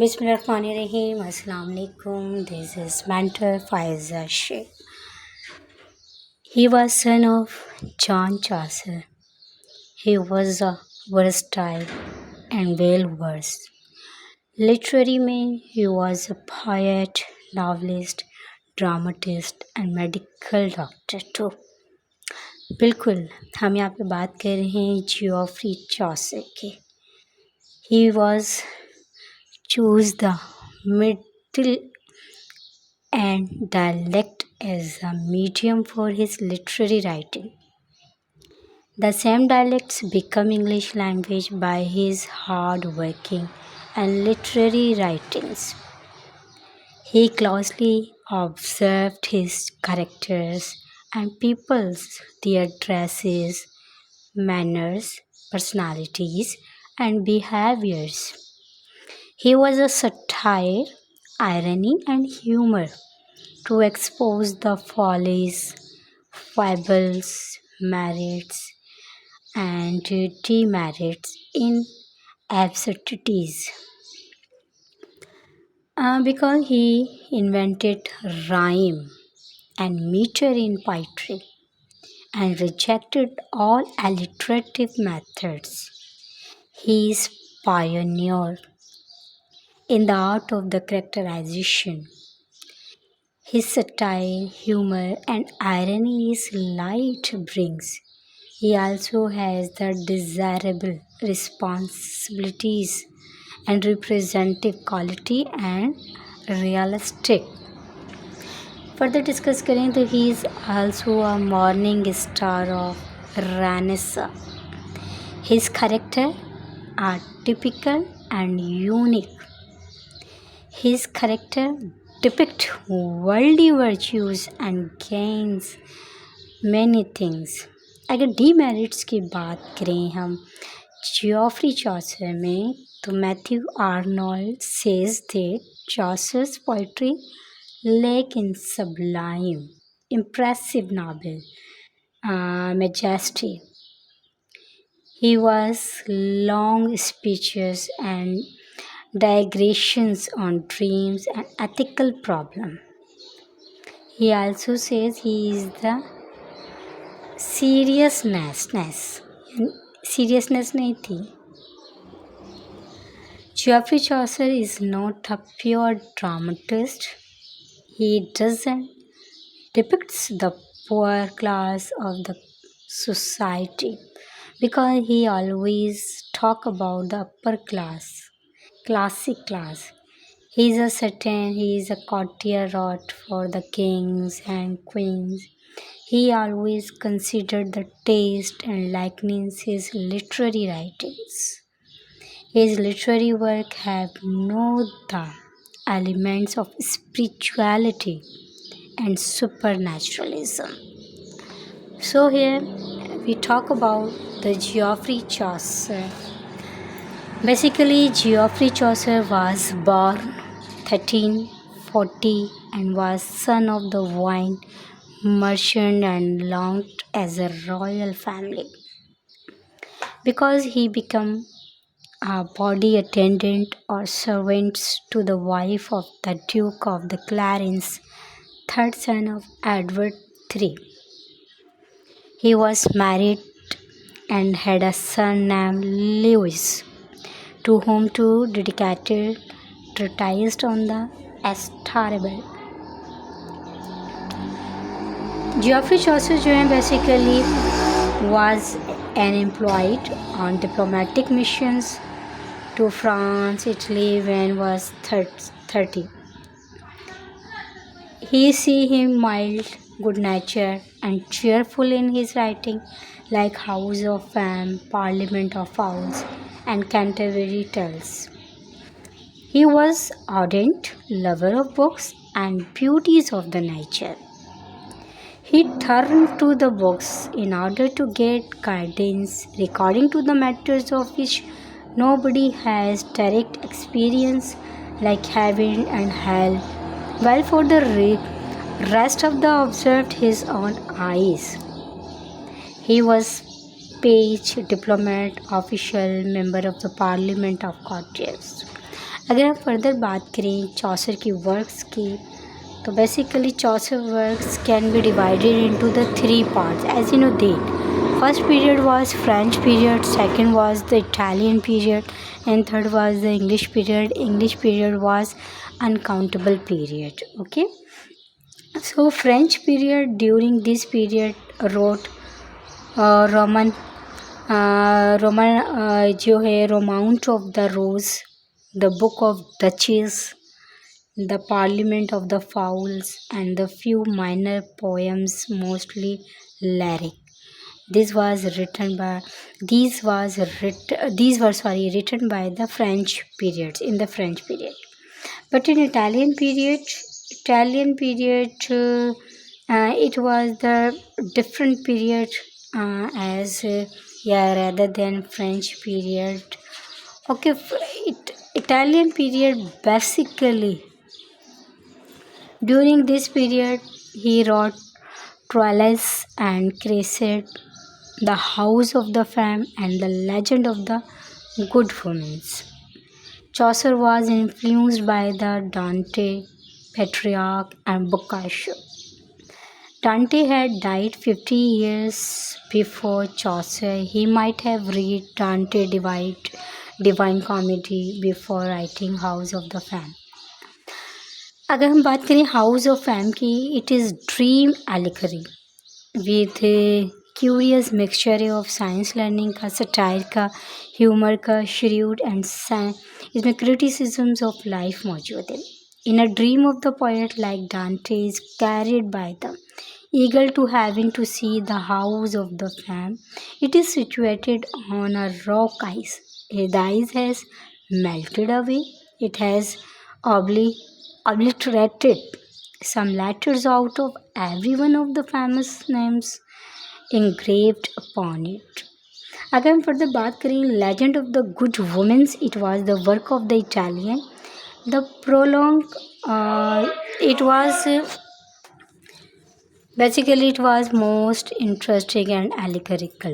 Bismillahirrahmanirrahim. Assalamu alaikum. This is mentor FAIZA SHAIKH. He was son of John Chaucer. He was a versatile and well-versed. Literary में he was a poet, novelist, dramatist and medical doctor too. बिल्कुल हम यहाँ पे बात कर रहे हैं जियोफ्री चौसर की. He was choose the middle and dialect as a medium for his literary writing. The same dialects become English language by his hard working and literary writings. He closely observed his characters and people's their dresses, manners, personalities, and behaviors. He was a satire, irony, and humor to expose the follies, foibles, merits, and demerits in absurdities. Because he invented rhyme and meter in poetry and rejected all alliterative methods. He is pioneer in the art of the characterization. His satire, humor, and irony is light brings. He also has the desirable responsibilities and representative quality and realistic. Further discuss करें तो he is also a morning star of Renaissance. His character are typical and unique. His character depict worldly virtues and gains many things. अगर demerits की बात करें हम जियोफ्री Chaucer में तो Matthew Arnold says that Chaucer's poetry lack in sublime, impressive noble majesty. He was long speeches and digressions on dreams and ethical problem. He also says he is the seriousness नहीं थी. Geoffrey Chaucer is not a pure dramatist. He doesn't depicts the poor class of the society because he always talk about the upper class, classic class. He is a courtier wrought for the kings and queens. He always considered the taste and likeness his literary writings. His literary work have no the elements of spirituality and supernaturalism. So here we talk about the Geoffrey Chaucer. Basically, Geoffrey Chaucer was born 1340 and was son of the wine merchant and belonged as a royal family. Because he became a body attendant or servants to the wife of the Duke of the Clarence, third son of Edward III. He was married and had a son named Lewis, to whom to dedicated treatise on the Astarable. Geoffrey Chaucer जो है basically was an employed on diplomatic missions to France, Italy when was 30. He see him mild, good-natured and cheerful in his writing like House of Fame, Parliament of Owls and Canterbury Tales. He was ardent lover of books and beauties of the nature. He turned to the books in order to get guidance regarding to the matters of which nobody has direct experience like heaven and hell, while for the rest of the observed his own eyes. He was page, diplomat, official, member of the Parliament of courtiers अगर हम further बात करें चौसर की works की, तो basically Chaucer works can be divided into the 3 parts as you know that. First period was French period, second was the Italian period, and third was the English period. English period was uncountable period. Okay. So French period, during this period wrote Roman जो है romaunt of the rose, the book of duchess, the parliament of the fowls and the few minor poems mostly lyric. These were written by the French periods, in the French period. But in Italian period, it was the different period rather than French period. Okay, Italian period, basically during this period he wrote Troilus and Cresside, the House of the Fame, and the Legend of the Good Women. Chaucer was influenced by the Dante, Petrarch, and Boccaccio. Dante had died 50 years before Chaucer. He might have read Dante Divine Comedy before writing House of the Fame. अगर हम बात करें House of Fame की, it is dream allegory with curious mixture of science learning का, satire का, humour का, shrewd and इसमें criticisms of life मौजूद है. In a dream of the poet like Dante is carried by the eager to having to see the house of the fam. It is situated on a rock ice. The ice has melted away. It has obliterated some letters out of every one of the famous names engraved upon it. अगर हम further बात करें legend of the good womens, it was the work of the Italian. The prologue it was most interesting and allegorical.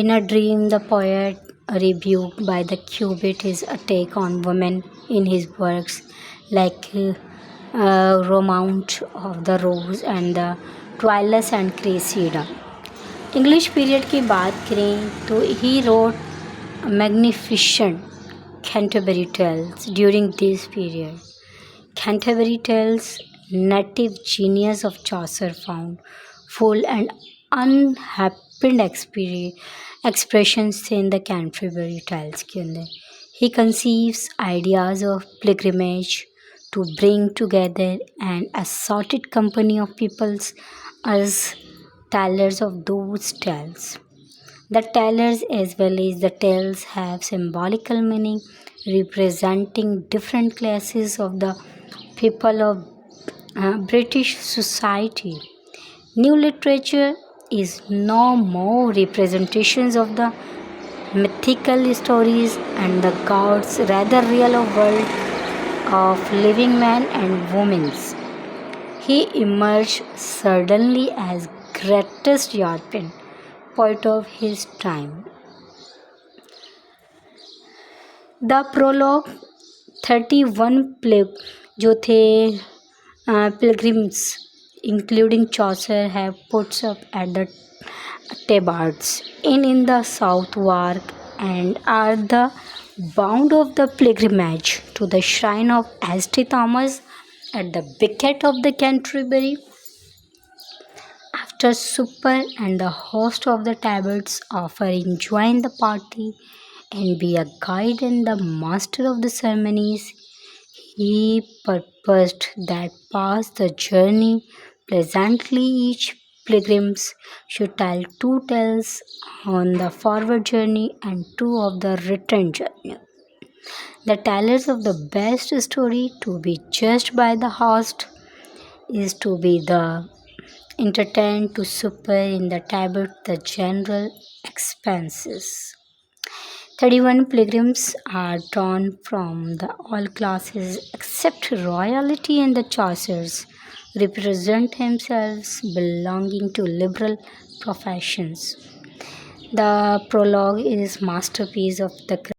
In a dream, the poet, rebuked by the Cubit, his attack on women in his works like Romaunt of the Rose and the Troilus and Cressida. English period की बात करें तो he wrote magnificent Canterbury Tales during this period. Canterbury Tales, native genius of Chaucer, found full and unhappened expressions in the Canterbury Tales के अंदर. He conceives ideas of pilgrimage to bring together an assorted company of peoples as tellers of those tales. The tellers as well as the tales have symbolical meaning, representing different classes of the people of British society. New literature is no more representations of the mythical stories and the gods, rather real world of living men and women. He emerged suddenly as greatest European poet of his time. The prologue, 31 जो थे pilgrims including Chaucer have put up at the tabards in the south wark and are the bound of the pilgrimage to the shrine of St. Thomas at the becket of the Canterbury. After supper and the host of the tabards offering join the party and be a guide and the master of the ceremonies, he purposed that pass the journey pleasantly. Each pilgrims should tell 2 tales on the forward journey and 2 of the return journey. The tellers of the best story to be judged by the host is to be the entertained to supper in the tabard the general expenses. 31 pilgrims are drawn from all classes except royalty, and the Chaucers represent themselves belonging to liberal professions. The prologue is masterpiece of the